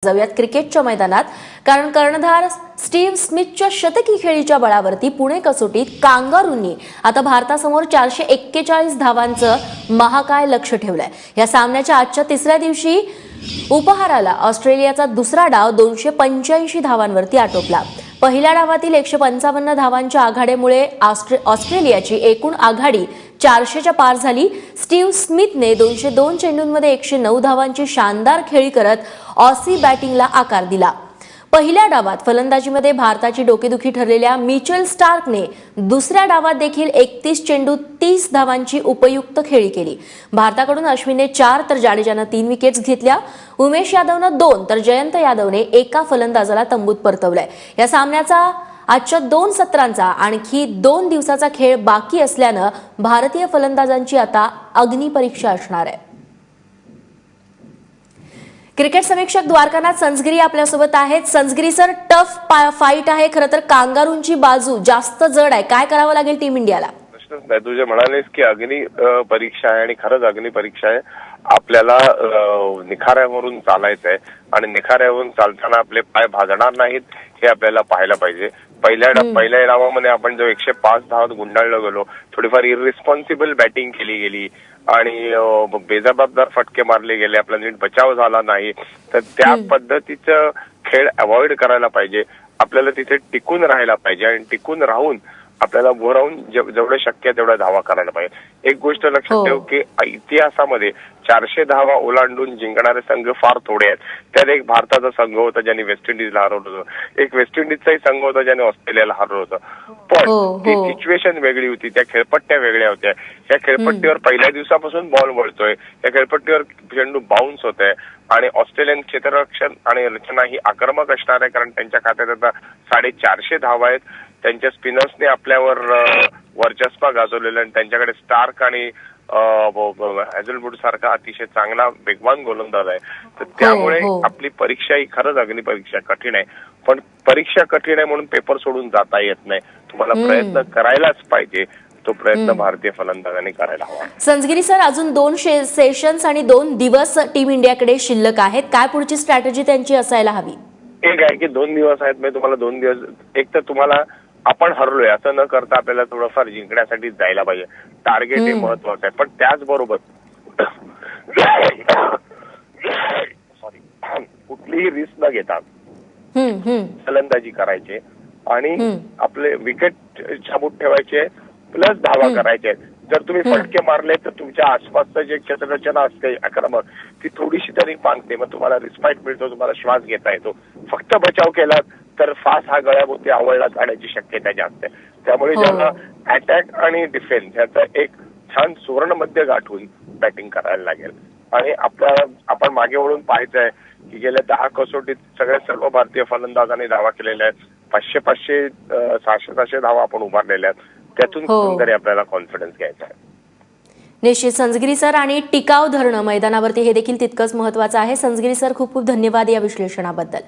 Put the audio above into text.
जाऊयात क्रिकेटच्या मैदानात, कारण कर्णधार स्टीव्ह स्मिथच्या शतकी खेळीच्या बळावरती पुणे कसोटीत कांगारूंनी आता भारतासमोर 441 धावांचं महाकाय लक्ष्य ठेवलंय। या सामन्याच्या आजच्या तिसऱ्या दिवशी उपहाराला ऑस्ट्रेलियाचा दुसरा डाव 285 धावांवरती आटोपला। पहिल्या डावातील 155 धावांच्या आघाडीमुळे ऑस्ट्रेलियाची एकूण आघाडी 400च्या पार झाली। स्टीव्ह स्मिथने 202 चेंडूंमध्ये 109 धावांची शानदार खेळी करत ऑसी बॅटिंगला आकार दिला। पहिल्या डावात फलंदाजीमध्ये भारताची डोकेदुखी ठरलेल्या मिचेल स्टार्कने दुसऱ्या डावात देखील 31 चेंडूत 30 धावांची उपयुक्त खेळी केली। भारताकडून अश्विनने 4 तर जाडेजाने 3 विकेट्स घेतल्या। उमेश यादवने 2 तर जयंत यादवने एका फलंदाजाला तंबूत परतवलंय। या सामन्याचा आजच्या 2 सत्रांचा आणखी 2 दिवसाचा खेळ बाकी असल्यानं भारतीय फलंदाजांची आता अग्निपरीक्षा असणार आहे। क्रिकेट समीक्षक द्वारकानाथ संजगिरी आपल्यासोबत आहेत। संजगिरी सर, टफ फाईट आहे खरं तर, कांगारूंची बाजू जास्त जड आहे, काय करावं लागेल टीम इंडियाला? प्रश्नच नाही, तू जे म्हणालेस की अग्नी परीक्षा आहे आणि खरंच अग्नि परीक्षा आहे। आपल्याला निखाऱ्यावरून चालायचं आहे आणि निखाऱ्यावरून चालताना आपले पाय भाजणार नाहीत हे आपल्याला पाहायला पाहिजे। पहिल्या डावामध्ये आपण जो 105 धावात गुंडाळलं गेलो, थोडीफार इररिस्पॉन्सिबल बॅटिंग केली गेली आणि बेजबाबदार फटके मारले गेले, आपला नीट बचाव झाला नाही, तर त्या पद्धतीचं खेळ अवॉइड करायला पाहिजे। आपल्याला तिथे टिकून राहायला पाहिजे आणि टिकून राहून आपल्याला उभं राहून जेवढं शक्य तेवढा धावा करायला पाहिजे। एक गोष्ट लक्षात ठेव की इतिहासामध्ये 400 धावा ओलांडून जिंकणारे संघ फार थोडे आहेत। त्यात एक भारताचा संघ होता ज्यांनी वेस्ट इंडिजला हरवलं होतं, एक वेस्ट इंडिजचाही संघ होता ज्याने ऑस्ट्रेलियाला हरवलं होतं, पण ती सिच्युएशन वेगळी होती, त्या खेळपट्ट्या वेगळ्या होत्या। या खेळपट्टीवर पहिल्या दिवसापासून बॉल वळतोय, या खेळपट्टीवर चेंडू बाउन्स होत आहे आणि ऑस्ट्रेलियन क्षेत्ररक्षण आणि रचना ही आक्रमक असणार आहे, कारण त्यांच्या खात्यात आता 450 धावा आहेत। त्यांच्या स्पिनर्सने आपल्यावर वर्चस्व गाजवलेलं आणि त्यांच्याकडे स्टार्क आणि हॅझलवूड सारखा अतिशय चांगला वेगवान गोलंदाज आहे। तर त्यामुळे आपली परीक्षा ही खरंच अग्निपरीक्षा कठीण आहे, पण परीक्षा कठीण आहे म्हणून पेपर सोडून जाता येत नाही। तुम्हाला प्रयत्न करायलाच पाहिजे, तो प्रयत्न भारतीय फलंदाजांनी करायला हवा। संजगिरी सर, अजून 2 सेशन्स आणि 2 दिवस टीम इंडियाकडे शिल्लक आहेत, काय पुढची स्ट्रॅटेजी त्यांची असायला हवी? एक आहे की 2 दिवस आहेत, मी तुम्हाला 2 दिवस, एक तर तुम्हाला आपण हरलोय असं न करता आपल्याला थोडंफार जिंकण्यासाठी जायला पाहिजे। टार्गेट हे महत्वाचं आहे, पण त्याचबरोबर कुठलीही रिस्क न घेता फलंदाजी करायची आणि आपले विकेट शाबूत ठेवायचे प्लस धावा करायचे। जर तुम्ही फटके मारले तर तुमच्या आसपासचं जे क्षेत्ररचना असते आक्रमक, ती थोडीशी तरी पांगते, मग तुम्हाला रिस्पाईट मिळतो, तुम्हाला श्वास घेता येतो। फक्त बचाव केला तर फास हा गळ्याभोवती आवळला जाण्याची शक्यता जास्त आहे। त्यामुळे ज्यांना अटॅक आणि डिफेन्स याचा एक छान सुवर्ण मध्य गाठून बॅटिंग करायला लागेल। आणि आपण मागे वळून पाहायचंय की गेल्या 10 कसोटीत सर्व भारतीय फलंदाजांनी धावा केलेल्या आहेत, 500 600 धावा आपण उभारलेल्या आहेत। त्यातून कुठेतरी आपल्याला कॉन्फिडन्स घ्यायचा आहे। निश्चित संजगिरी सर, आणि टिकाव धरणं मैदानावरती हे देखील तितकंच महत्वाचं आहे। संजगिरी सर, खूप खूप धन्यवाद या विश्लेषणाबद्दल।